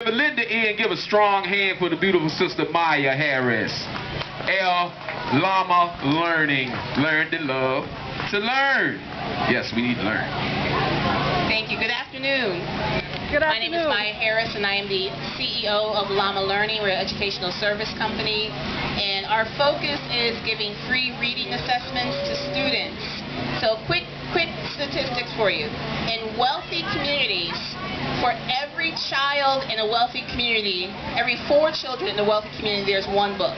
Linda in, give a strong hand for the beautiful sister Maya Harris. L.A.M.A learning. Learn to love to learn. Yes, we need to learn. Thank you. Good afternoon. Good afternoon. My name is Maya Harris, and I am the CEO of L.A.M.A Learning. We're an educational service company, and our focus is giving free reading assessments to students. So quick statistics for you. In wealthy communities, for every child in a wealthy community, every 4 children in a wealthy community, there's 1 book.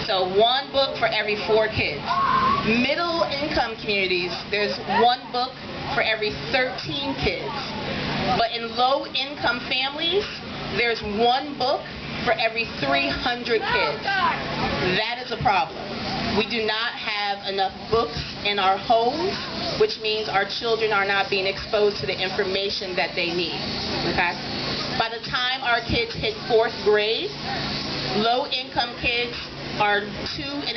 So 1 book for every 4 kids. Middle income communities, there's 1 book for every 13 kids. But in low income families, there's 1 book for every 300 kids. That is a problem. We do not have enough books in our homes, which means our children are not being exposed to the information that they need. Okay? By the time our kids hit 4th grade, low-income kids are 2.5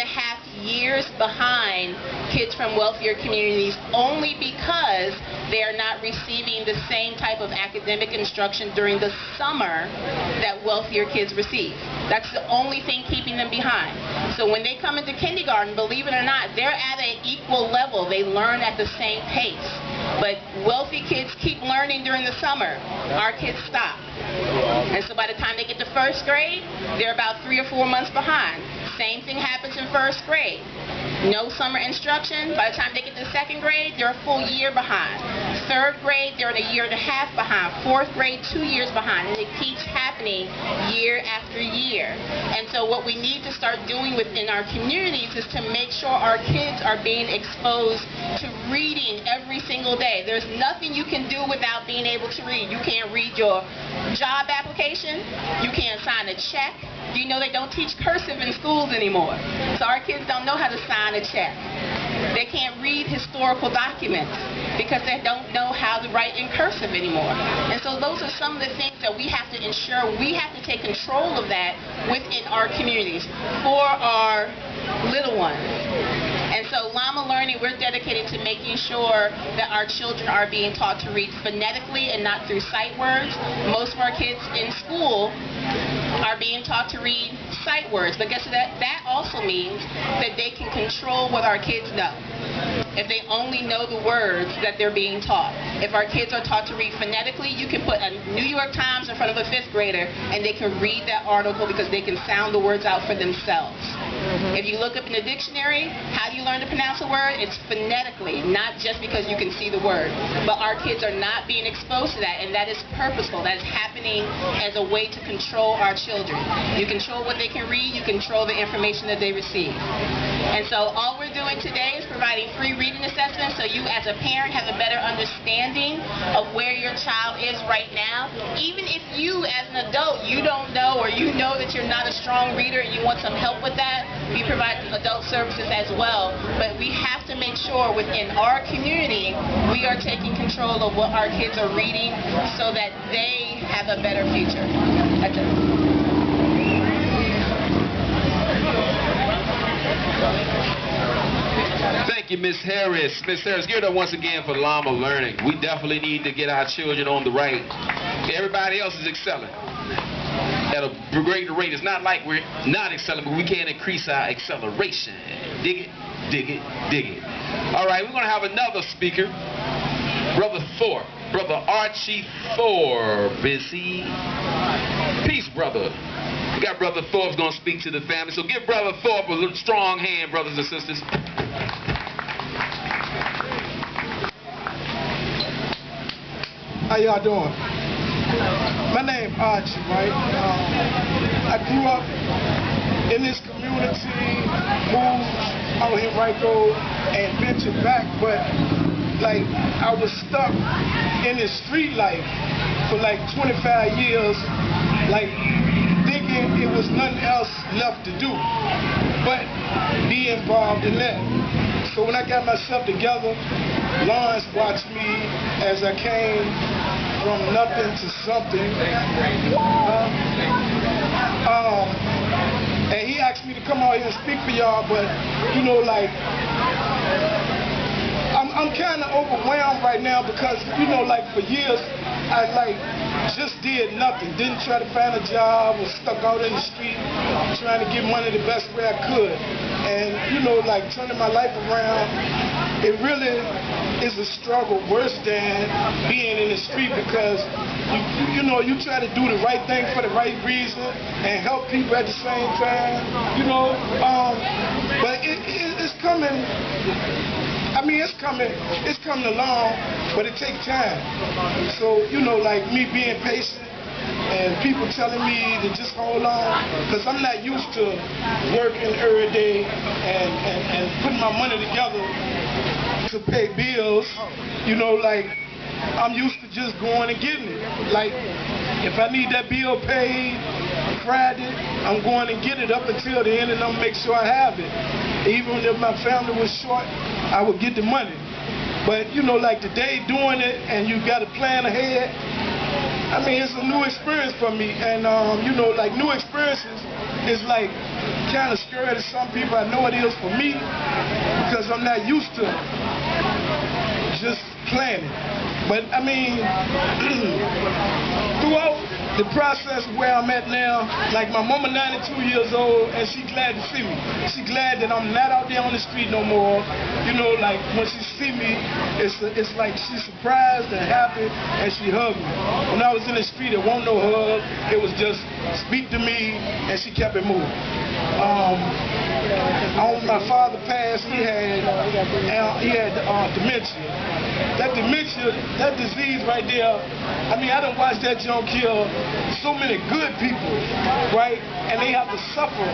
years behind kids from wealthier communities, only because they are not receiving the same type of academic instruction during the summer that wealthier kids receive. That's the only thing keeping them behind. So when they come into kindergarten, believe it or not, they're at an equal level. They learn at the same pace. But wealthy kids keep learning during the summer. Our kids stop. And so by the time they get to 1st grade, they're about 3 or 4 months behind. Same thing happens in 1st grade. No summer instruction. By the time they get to 2nd grade, they're a full year behind. 3rd grade, they're in a 1.5 years behind. 4th grade, 2 years behind. And it keeps happening year after year. And so what we need to start doing within our communities is to make sure our kids are being exposed to reading every single day. There's nothing you can do without being able to read. You can't read your job application. You can't sign a check. Do you know they don't teach cursive in schools anymore? So our kids don't know how to sign a check. They can't read historical documents because they don't know how to write in cursive anymore. And so those are some of the things that we have to ensure. We have to take control of that within our communities for our little ones. And so L.A.M.A Learning, we're dedicated to making sure that our children are being taught to read phonetically and not through sight words. Most of our kids in school are being taught to read sight words. But guess what? That also means that they can control what our kids know. If they only know the words that they're being taught. If our kids are taught to read phonetically, you can put a New York Times in front of a 5th grader and they can read that article because they can sound the words out for themselves. If you look up in the dictionary, how do you learn to pronounce a word? It's phonetically, not just because you can see the word. But our kids are not being exposed to that, and that is purposeful. That is happening as a way to control our children. You control what they can read, you control the information that they receive. And so all we're doing today is providing free reading assessments so you as a parent have a better understanding of where your child is right now. Even if you as an adult, you don't know, or you know that you're not a strong reader and you want some help with that, we provide adult services as well. But we have to make sure within our community we are taking control of what our kids are reading so that they have a better future. That's it. Thank you, Miss Harris. Miss Harris, give it up once again for L.A.M.A Learning. We definitely need to get our children on the right. Everybody else is excelling at a greater rate. It's not like we're not excelling, but we can't increase our acceleration. Dig it, dig it, dig it. All right, we're going to have another speaker. Brother Thorpe. Brother Archie Thorpe. Is he? Peace, brother. We got Brother Thorpe's going to speak to the family. So give Brother Thorpe a little strong hand, brothers and sisters. How y'all doing? My name Archie, right? I grew up in this community, moved out here in Rico, and ventured back, but like I was stuck in this street life for like 25 years, like thinking it was nothing else left to do but be involved in that. So when I got myself together, Lawrence watched me as I came from nothing to something. And he asked me to come out here and speak for y'all, but you know, like, I'm kind of overwhelmed right now because, you know, like for years I like just did nothing. Didn't try to find a job, was stuck out in the street trying to get money the best way I could. And, you know, like turning my life around, it really is a struggle worse than being in the street because, you know, you try to do the right thing for the right reason and help people at the same time, you know. But it's coming. I mean, it's coming along, but it takes time. So, you know, like me being patient and people telling me to just hold on, because I'm not used to working every day and putting my money together to pay bills. You know, like, I'm used to just going and getting it. Like, if I need that bill paid Friday, I'm going and get it up until the end and I'm make sure I have it. Even if my family was short, I would get the money. But, you know, like today doing it and you got to plan ahead, I mean, it's a new experience for me. And, you know, like new experiences is like kind of scary to some people. I know it is for me because I'm not used to just planning. But, I mean, throughout the process where I'm at now, like my mama 92 years old, and she glad to see me. She glad that I'm not out there on the street no more. You know, like when she see me, it's like she's surprised and happy, and she hugged me. When I was in the street, it wasn't no hug. It was just speak to me, and she kept it moving. My father passed, he had dementia. That dementia, that disease right there, I mean, I done watched that junk kill so many good people, right? And they have to suffer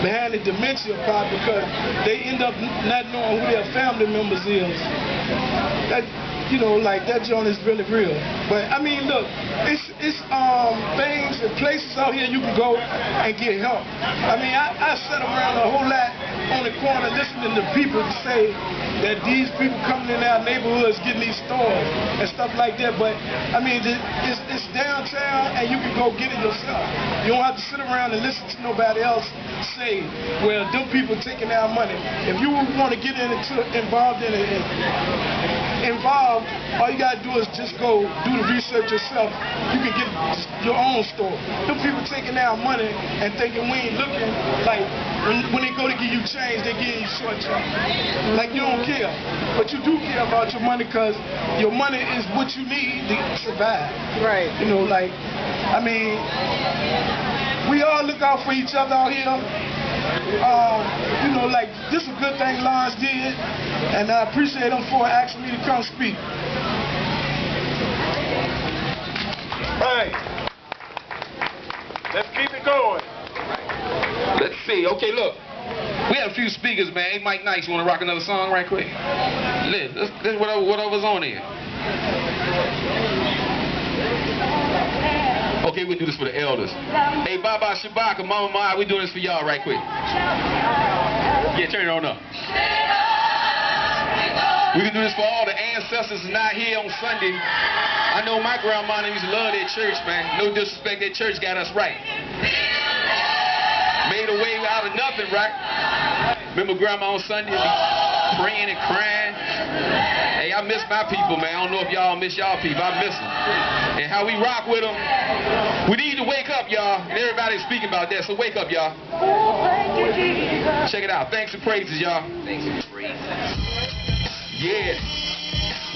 behind the dementia part because they end up not knowing who their family members is. That, you know, like that joint is really real. But I mean, look, it's things and places out here you can go and get help. I mean, I sat around a whole lot on the corner listening to people say that these people coming in our neighborhoods getting these stores and stuff like that. But I mean, it's downtown and you can go get it yourself. You don't have to sit around and listen to nobody else say, well, them people taking our money. If you want to get involved in it, all you gotta do is just go do the research yourself. You can get your own store. Them people taking our money and thinking we ain't looking, like when they go to give you change, they give you short change. Like you don't care, but you do care about your money because your money is what you need to survive. Right. You know, like, I mean, we all look out for each other out here. You know, like, this is a good thing Lawrence did, and I appreciate him for asking me to come speak. Right. Let's keep it going. Let's see. Okay, look. We had a few speakers, man. Hey, Mike Nice, you want to rock another song right quick? Let's whatever's on here. Okay, we'll do this for the elders. Hey, Baba Shabaka, Mama Maya, we're doing this for y'all right quick. Yeah, turn it on up. We can do this for all the ancestors not here on Sunday. I know my grandma used to love that church, man. No disrespect, that church got us right. Made a way out of nothing, right? Remember grandma on Sunday praying and crying? Hey, I miss my people, man. I don't know if y'all miss y'all people. I miss them. And how we rock with them. We need to wake up, y'all. And everybody's speaking about that, so wake up, y'all. Check it out. Thanks and praises, y'all. Thanks and praises. Yeah.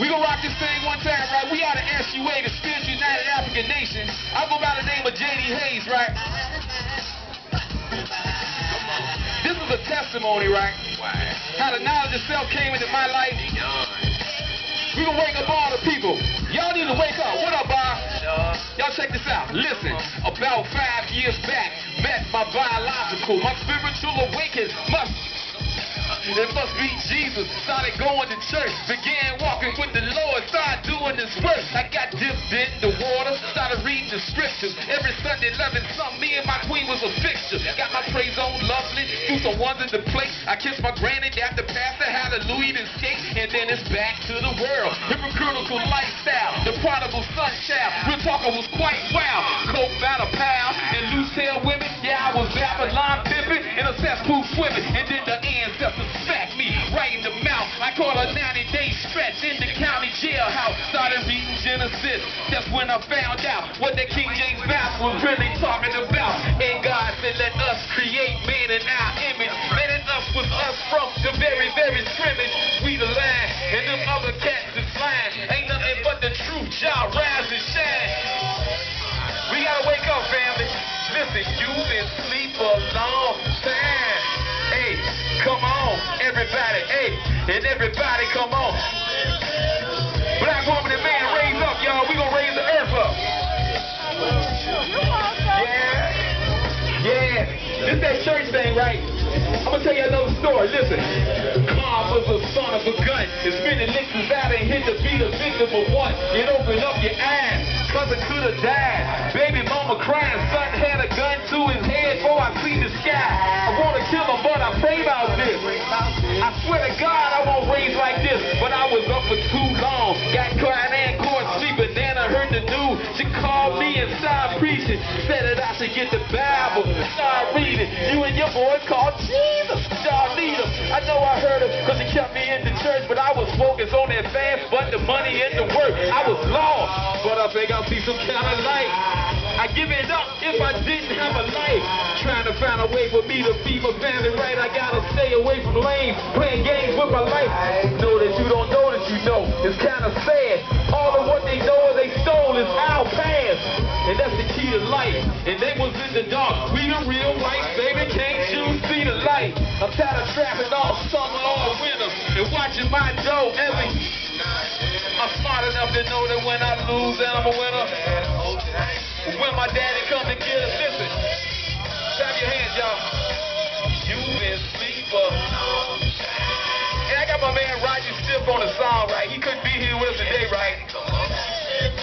We gonna rock this thing one time, right? We are the SUA, the Spiritual United African Nation. I go by the name of J.D. Hayes, right? This is a testimony, right? How the knowledge of self came into my life. We gonna wake up all the people. Y'all need to wake up. What up, Bob? Y'all check this out. Listen, about 5 years back, met my biological, my spiritual awakening it must be Jesus. Started going to church, began walking with the Lord, started doing His work. I got dipped in the water, started reading the scriptures. Every Sunday, 11 something, me and my queen was a fixture. Got my praise on lovely, threw some ones in the plate. I kissed my granny, got the pastor, hallelujah, and skate, and then it's back to the world. Hypocritical lifestyle, the prodigal son child. Real talker was quite wild. Coke about a pound, and loose tail women. Yeah, I was Babylon pimping, in a cesspool swimming, and then the ancestors smacked me right in the mouth. I caught a 90-day stretch in the county jailhouse. Started reading Genesis. That's when I found out what the King James Bible was really talking about. And God said, let us create man in our image. Man in us was us from the very, very scrimmage. We the line, and them other cats is lying. Ain't nothing but the truth, y'all rise and shine. We gotta wake up, family. Listen, you've been asleep a long time. Hey, come on, everybody. Hey, and everybody, come on. Black woman and man, raise up, y'all. We gonna raise the earth up. Yeah. This that church thing, right? I'm gonna tell you another story. Listen. Mom was a son of a gun. His spinning licks is out and hit to be the victim of one. It opened up your eyes, cause it could have died. Baby mama crying, son had a gun to his head before I see the sky. I wanna kill him, but I pray about this. I swear to God I won't raise like this. But I was up for too long. Got crying and caught sleeping. Then I heard the news. She called me and started preaching. Said that I should get the Bible. Start reading. You and your boy called Jesus. Y'all need him. I know I heard him because he kept me in the church. But I was focused on that fast, but the money and the work. I was lost. But I think I'll see some kind of light. I give it up if I didn't have a life. Trying to find a way for me to feed my family right. I gotta stay away from lanes, playing games with my life. Know that you don't know that you know. It's kind of sad. All of what they know they stole is our past. And that's the key to life. And they was in the dark. We the real light, baby. Can't you see the light? I'm tired of trapping all summer, all winter, and watching my dough every. I'm smart enough to know that when I lose, then I'm a winner. When my daddy come to get us, listen. Clap your hands, y'all. You've been sleeper. And I got my man Roger Stiff on the song, right? He couldn't be here with us today, right?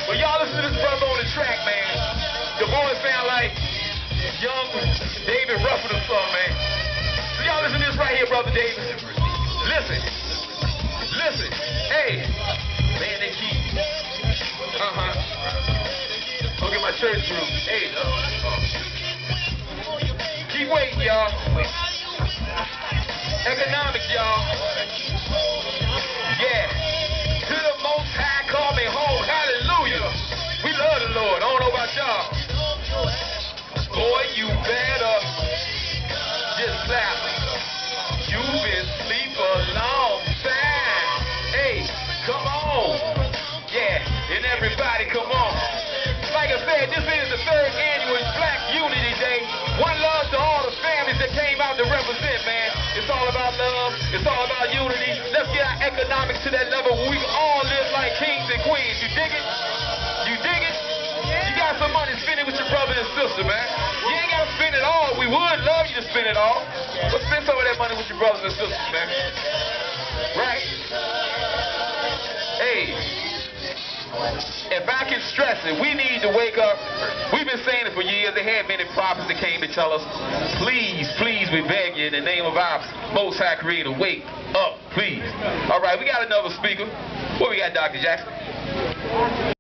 But y'all listen to this brother on the track, man. The voice sound like young David Ruffin or something, man. So y'all listen to this right here, brother David. Listen. Listen. Hey. Man, they keep. Look at my church group. Hey. Keep waiting, y'all. Economics, y'all. Yeah. To the Most High, call me home. Hallelujah. We love the Lord. I don't know about y'all. Boy, you better just clap. You've been asleep a long time. Hey, come on. Yeah, and everybody come on. Like I said, this is the 3rd annual Black Unity Day. One love to all the families that came out to represent, man. It's all about love. It's all about unity. Let's get our economics to that level where we can all live like kings and queens. You dig it? You dig it? You got some money, spend it with your brother and sister, man. You ain't got to spend it all. We would love you to spend it all. But spend some of that money with your brothers and sisters, man. Right? Hey. If I can stress it, we need to wake up. We've been saying it for years. There had many prophets that came to tell us, please, please, we beg you in the name of our Most High Creator, wake up, please. All right, we got another speaker. What we got, Dr. Jackson?